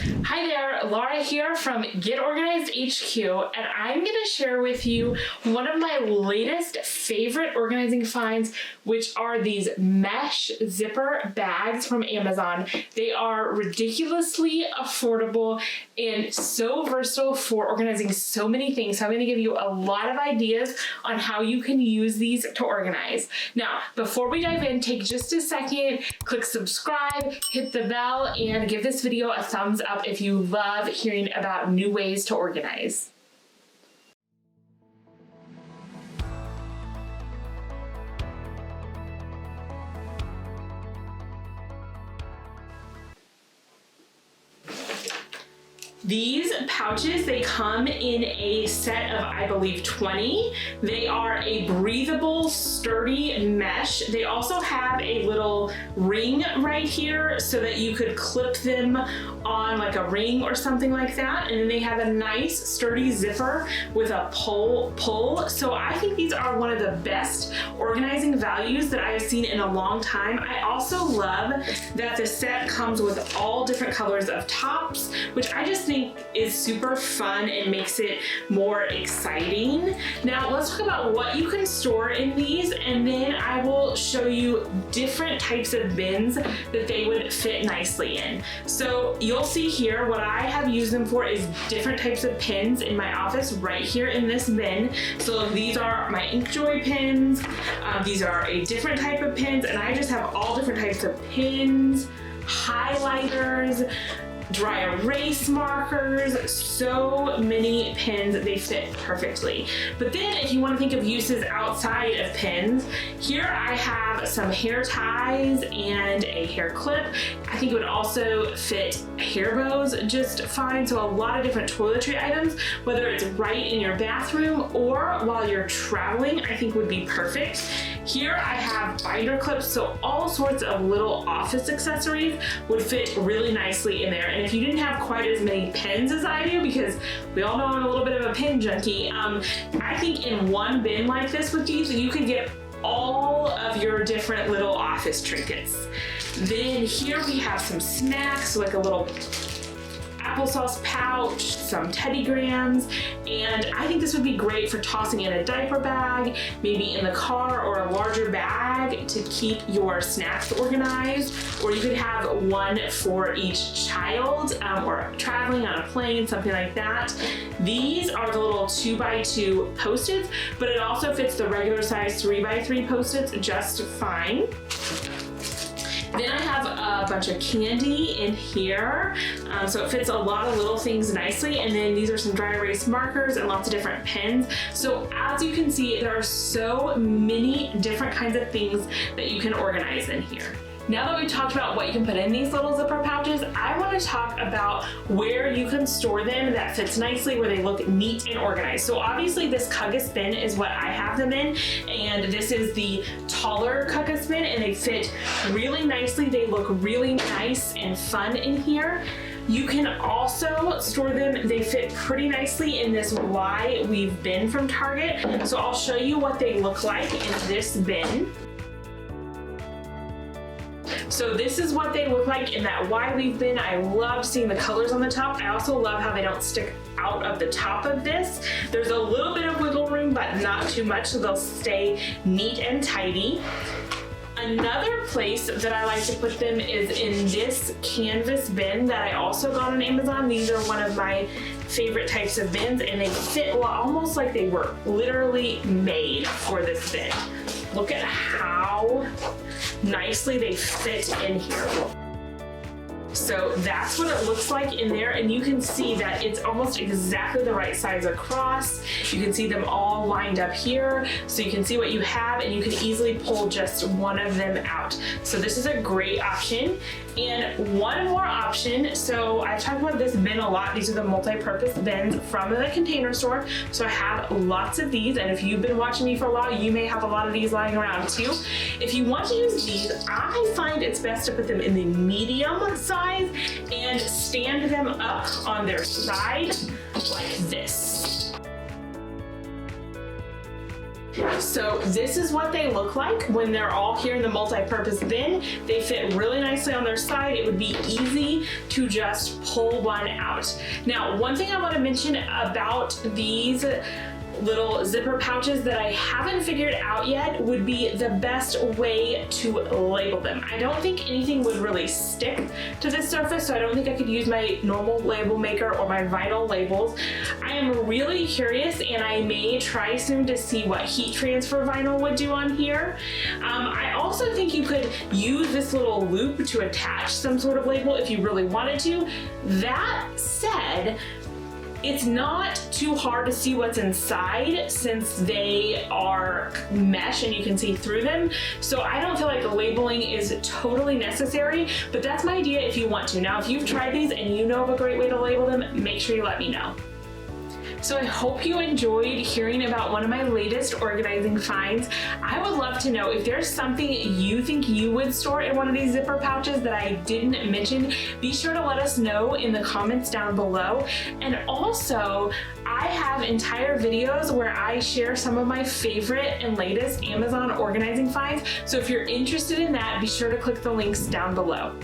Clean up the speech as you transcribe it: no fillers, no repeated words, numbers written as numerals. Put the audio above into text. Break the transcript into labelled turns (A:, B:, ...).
A: Hi there, Laura here from Get Organized HQ, and I'm going to share with you one of my latest favorite organizing finds, which are these mesh zipper bags from Amazon. They are ridiculously affordable and so versatile for organizing so many things. So I'm going to give you a lot of ideas on how you can use these to organize. Now, before we dive in, take just a second, click subscribe, hit the bell, and give this video a thumbs up if you love hearing about new ways to organize. These pouches, they come in a set of, I believe, 20. They are a breathable, sturdy mesh. They also have a little ring right here so that you could clip them on like a ring or something like that. And then they have a nice sturdy zipper with a pull. So I think these are one of the best organizing values that I have seen in a long time. I also love that the set comes with all different colors of tops, which I just think is super fun and makes it more exciting. Now let's talk about what you can store in these, and then I will show you different types of bins that they would fit nicely in. So you'll see here what I have used them for is different types of pins in my office right here in this bin. So these are my InkJoy pins. These are a different type of pins, and I just have all different types of pins, highlighters, dry erase markers, so many pins. They fit perfectly. But then if you want to think of uses outside of pins, here I have some hair ties and a hair clip. I think it would also fit hair bows just fine. So a lot of different toiletry items, whether it's right in your bathroom or while you're traveling, I think would be perfect. Here I have binder clips, so all sorts of little office accessories would fit really nicely in there. And if you didn't have quite as many pens as I do, because we all know I'm a little bit of a pen junkie, I think in one bin like this with these, you could get all of your different little office trinkets. Then here we have some snacks, like a little applesauce pouch, some Teddy Grahams, and I think this would be great for tossing in a diaper bag, maybe in the car, or a larger bag to keep your snacks organized. Or you could have one for each child, or traveling on a plane, something like that. These are the little 2x2 Post-its, but it also fits the regular size 3x3 Post-its just fine. Then I have a bunch of candy in here, so it fits a lot of little things nicely. And then these are some dry erase markers and lots of different pens. So as you can see, there are so many different kinds of things that you can organize in here. Now that we've talked about what you can put in these little zipper pouches, I want to talk about where you can store them that fits nicely, where they look neat and organized. So obviously this Kuggas bin is what I have them in, and this is the taller Kuggas bin, and they fit really nicely. They look really nice and fun in here. You can also store them, they fit pretty nicely in this Y weave bin from Target. So I'll show you what they look like in this bin. So this is what they look like in that Y weave bin. I love seeing the colors on the top. I also love how they don't stick out of the top of this. There's a little bit of wiggle room, but not too much, so they'll stay neat and tidy. Another place that I like to put them is in this canvas bin that I also got on Amazon. These are one of my favorite types of bins, and they fit almost like they were literally made for this bin. Look at how nicely they fit in here. So that's what it looks like in there, and you can see that it's almost exactly the right size across. You can see them all lined up here, so you can see what you have, and you can easily pull just one of them out. So this is a great option. And one more option, so I've talked about this bin a lot. These are the multi-purpose bins from the Container Store. So I have lots of these, and if you've been watching me for a while, you may have a lot of these lying around too. If you want to use these, I find it's best to put them in the medium size and stand them up on their side like this. So this is what they look like when they're all here in the multi-purpose bin. They fit really nicely on their side. It would be easy to just pull one out. Now, one thing I want to mention about these little zipper pouches that I haven't figured out yet would be the best way to label them. I don't think anything would really stick to this surface, so I don't think I could use my normal label maker or my vinyl labels. I am really curious, and I may try soon to see what heat transfer vinyl would do on here. I also think you could use this little loop to attach some sort of label if you really wanted to. That said, it's not too hard to see what's inside since they are mesh and you can see through them. So I don't feel like labeling is totally necessary, but that's my idea if you want to. Now, if you've tried these and you know of a great way to label them, make sure you let me know. So I hope you enjoyed hearing about one of my latest organizing finds. I would love to know if there's something you think you would store in one of these zipper pouches that I didn't mention. Be sure to let us know in the comments down below. And also, I have entire videos where I share some of my favorite and latest Amazon organizing finds. So if you're interested in that, be sure to click the links down below.